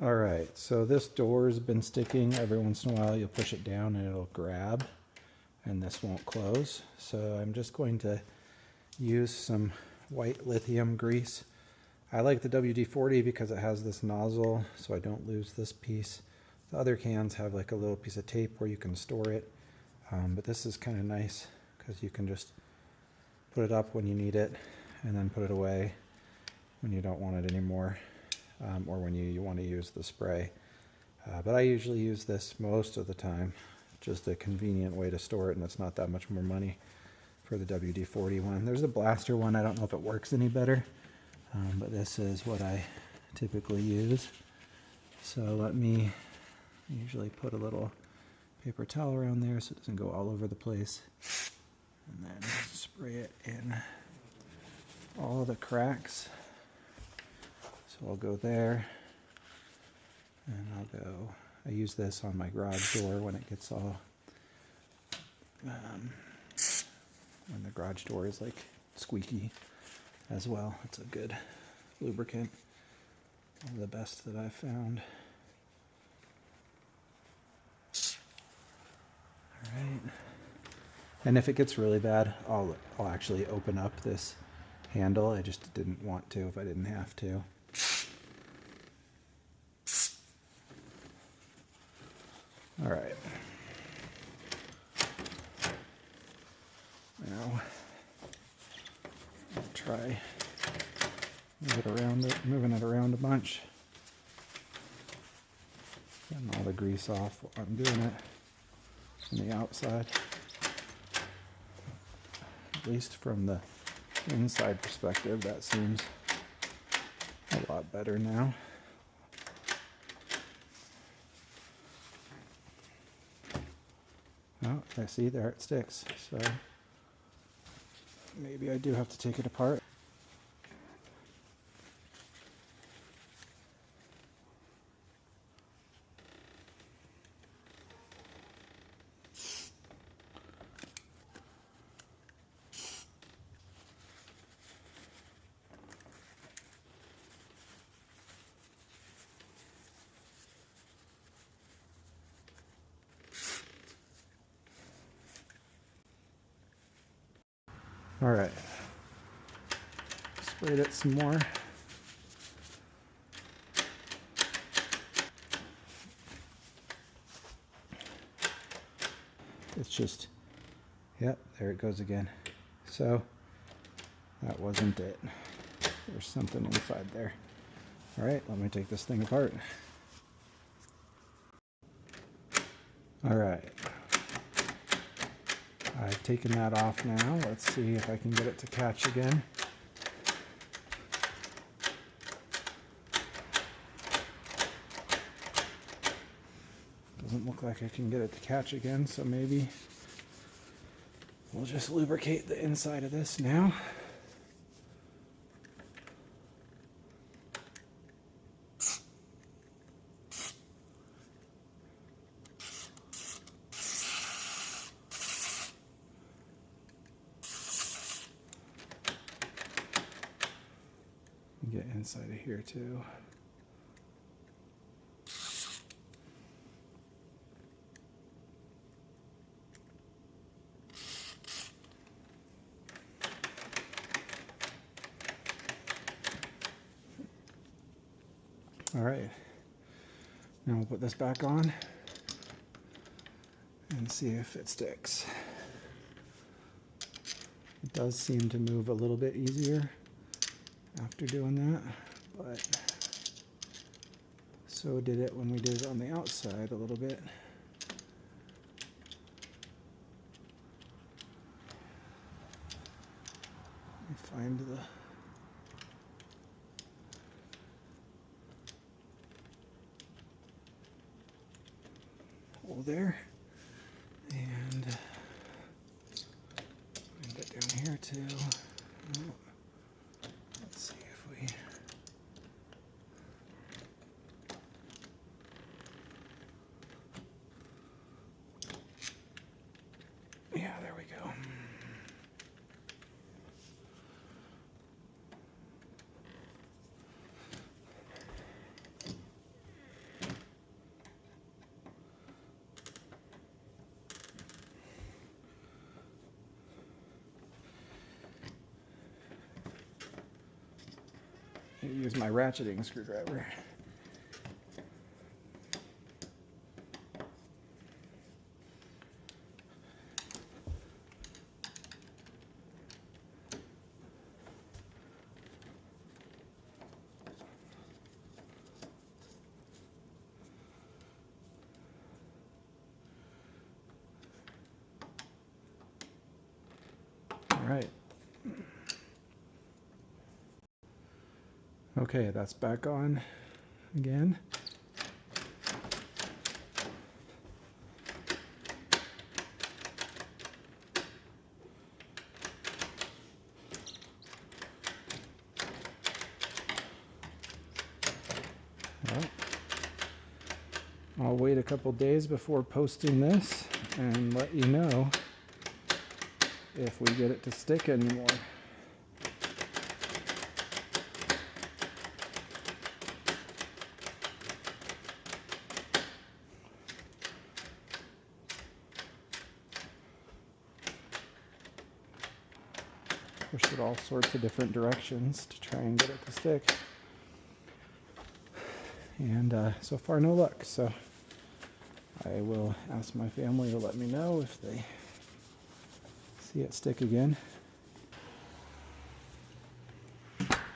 All right, so this door's been sticking. Every once in a while you'll push it down and it'll grab, and this won't close. So I'm just going to use some white lithium grease. I like the WD-40 because it has this nozzle so I don't lose this piece. The other cans have like a little piece of tape where you can store it, but this is kind of nice because you can just put it up when you need it and then put it away when you don't want it anymore. Or when you want to use the spray. But I usually use this most of the time. Just a convenient way to store it, and it's not that much more money for the WD-40 one. There's a blaster one. I don't know if it works any better, but this is what I typically use. So let me usually put a little paper towel around there so it doesn't go all over the place. And then spray it in all the cracks. So I'll go there, and I'll go, I use this on my garage door when it gets all, when the garage door is like squeaky as well. It's a good lubricant, one of the best that I've found. All right, and if it gets really bad, I'll actually open up this handle. I just didn't want to if I didn't have to. All right. Now I'll try moving it around a bunch. Getting all the grease off while I'm doing it on the outside. At least from the inside perspective, that seems a lot better now. Oh, I see there it sticks, so maybe I do have to take it apart. All right, sprayed it some more. It's just, yep, there it goes again. So that wasn't it. There's something inside there. All right, let me take this thing apart. All right. I've taken that off now. Let's see if I can get it to catch again. Doesn't look like I can get it to catch again, so maybe we'll just lubricate the inside of this now. Get inside of here too. All right, now we'll put this back on and see if it sticks. It does seem to move a little bit easier after doing that, but so did it when we did it on the outside a little bit. Let me find the hole there, and find it down here too. Oh. Let's see if we... Yeah, there we go. to use my ratcheting screwdriver. Right. Okay, that's back on again. Well, I'll wait a couple days before posting this and let you know if we get it to stick anymore. Push it all sorts of different directions to try and get it to stick. And so far no luck, so I will ask my family to let me know if they see it stick again.